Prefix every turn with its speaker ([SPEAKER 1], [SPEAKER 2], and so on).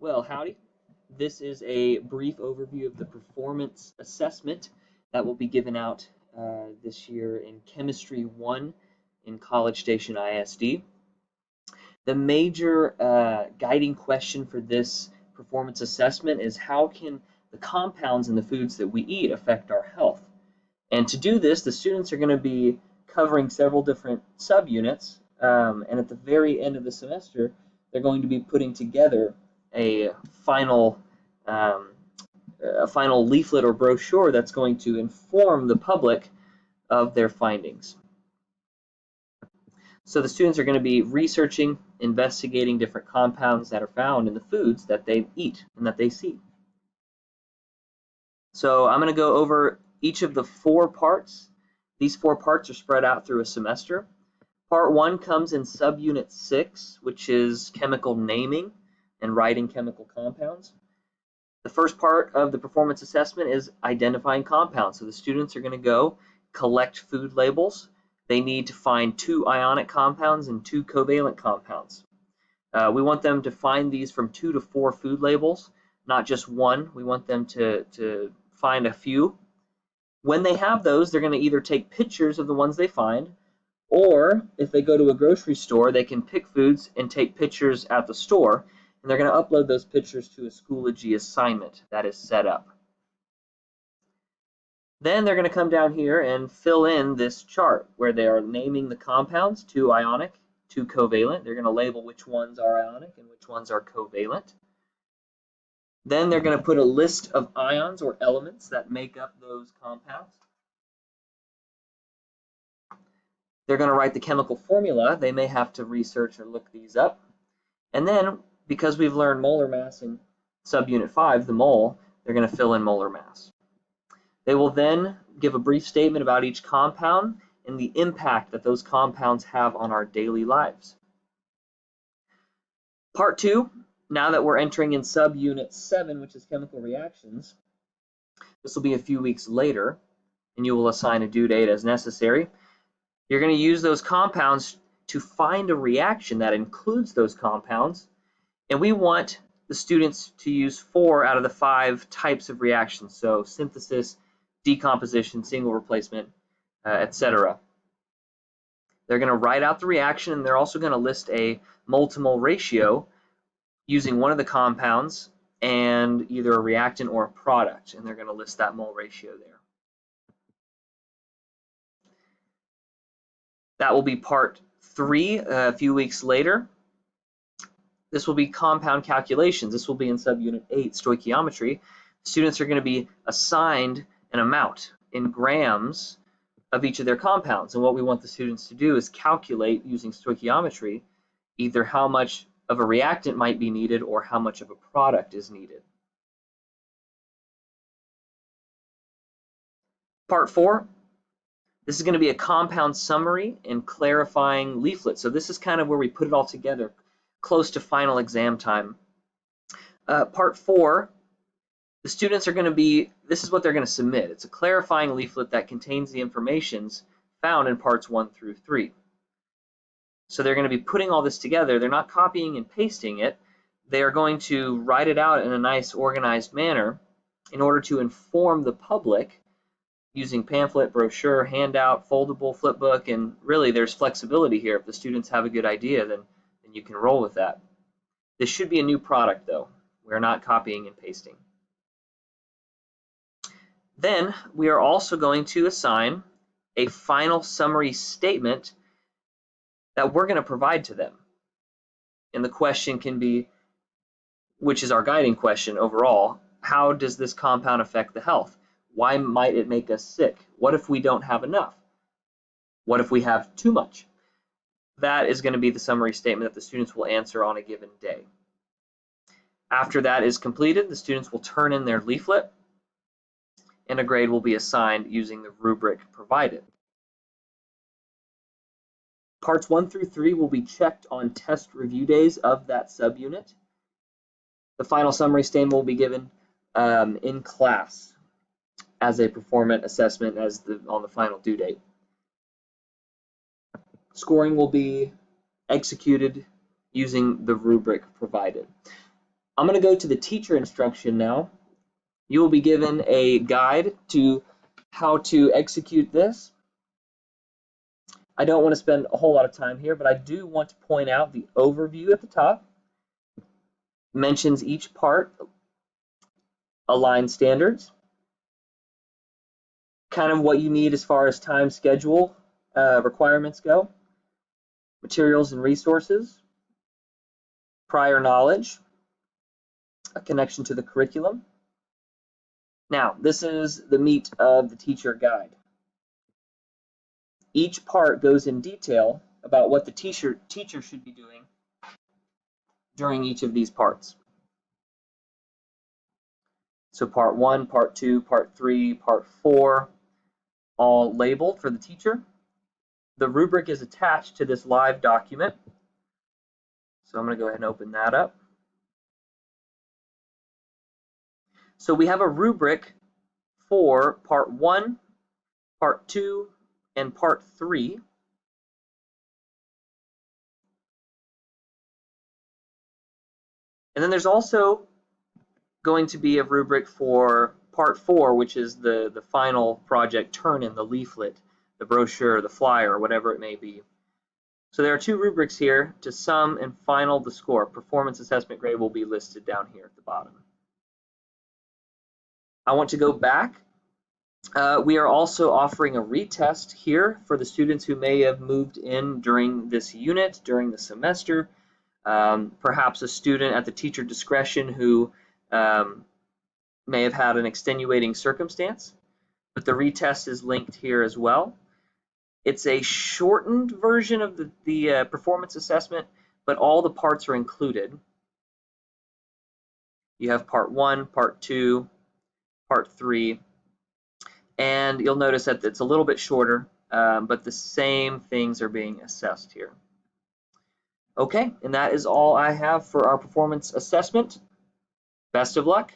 [SPEAKER 1] Well, howdy. This is a brief overview of the performance assessment that will be given out this year in Chemistry 1 in College Station ISD. The major guiding question for this performance assessment is how can the compounds in the foods that we eat affect our health? And to do this, the students are going to be covering several different subunits, and at the very end of the semester, they're going to be putting together a final leaflet or brochure that's going to inform the public of their findings. So the students are going to be researching, investigating different compounds that are found in the foods that they eat and that they see. So I'm going to go over each of the 4 parts. These 4 parts are spread out through a semester. Part 1 comes in subunit 6, which is chemical naming and writing chemical compounds. The first part of the performance assessment is identifying compounds. So the students are going to go collect food labels. They need to find 2 ionic compounds and 2 covalent compounds. We want them to find these from 2 to 4 food labels, not just one. We want them to find a few. When they have those, they're going to either take pictures of the ones they find, or if they go to a grocery store, they can pick foods and take pictures at the store, and they're going to upload those pictures to a Schoology assignment that is set up. Then they're going to come down here and fill in this chart where they are naming the compounds, 2 ionic, 2 covalent. They're going to label which ones are ionic and which ones are covalent. Then they're going to put a list of ions or elements that make up those compounds. They're going to write the chemical formula. They may have to research or look these up. And then, because we've learned molar mass in subunit 5, the mole, they're going to fill in molar mass. They will then give a brief statement about each compound and the impact that those compounds have on our daily lives. Part 2, now that we're entering in subunit 7, which is chemical reactions, this will be a few weeks later, and you will assign a due date as necessary. You're going to use those compounds to find a reaction that includes those compounds, and we want the students to use 4 out of the 5 types of reactions, so synthesis, decomposition, single replacement, etc. They're going to write out the reaction, and they're also going to list a mole-to-mole ratio using one of the compounds and either a reactant or a product, and they're going to list that mole ratio there. That will be part 3 a few weeks later. This will be compound calculations. This will be in subunit 8, stoichiometry. Students are going to be assigned an amount in grams of each of their compounds, and what we want the students to do is calculate using stoichiometry either how much of a reactant might be needed or how much of a product is needed. Part 4, this is going to be a compound summary and clarifying leaflet. So this is kind of where we put it all together, close to final exam time. Part 4, the students are going to be, this is what they're going to submit. It's a clarifying leaflet that contains the informations found in parts 1 through 3. So they're going to be putting all this together. They're not copying and pasting it. They are going to write it out in a nice organized manner in order to inform the public using pamphlet, brochure, handout, foldable, flipbook, and really there's flexibility here. If the students have a good idea, then you can roll with that. This should be a new product though. We're not copying and pasting. Then we are also going to assign a final summary statement that we're going to provide to them. And the question can be, which is our guiding question overall, how does this compound affect the health? Why might it make us sick? What if we don't have enough? What if we have too much? That is going to be the summary statement that the students will answer on a given day. After that is completed, the students will turn in their leaflet, and a grade will be assigned using the rubric provided. Parts 1 through 3 will be checked on test review days of that subunit. The final summary statement will be given in class as a performance assessment on the final due date. Scoring will be executed using the rubric provided. I'm going to go to the teacher instruction now. You will be given a guide to how to execute this. I don't want to spend a whole lot of time here, but I do want to point out the overview at the top. Mentions each part, align standards, kind of what you need as far as time schedule requirements go, materials and resources, prior knowledge, a connection to the curriculum. Now, this is the meat of the teacher guide. Each part goes in detail about what the teacher should be doing during each of these parts. So part 1, part 2, part 3, part 4, all labeled for the teacher. The rubric is attached to this live document. So I'm going to go ahead and open that up. So we have a rubric for part 1, part 2, and part 3. And then there's also going to be a rubric for part 4, which is the final project turn-in, the leaflet, the brochure, the flyer, whatever it may be. So there are 2 rubrics here. To sum and final the score. Performance assessment grade will be listed down here at the bottom. I want to go back. We are also offering a retest here for the students who may have moved in during this unit, during the semester. Perhaps a student at the teacher discretion who may have had an extenuating circumstance, but the retest is linked here as well. It's a shortened version of the performance assessment, but all the parts are included. You have part 1, part 2, part 3, and you'll notice that it's a little bit shorter, but the same things are being assessed here. Okay, and that is all I have for our performance assessment. Best of luck.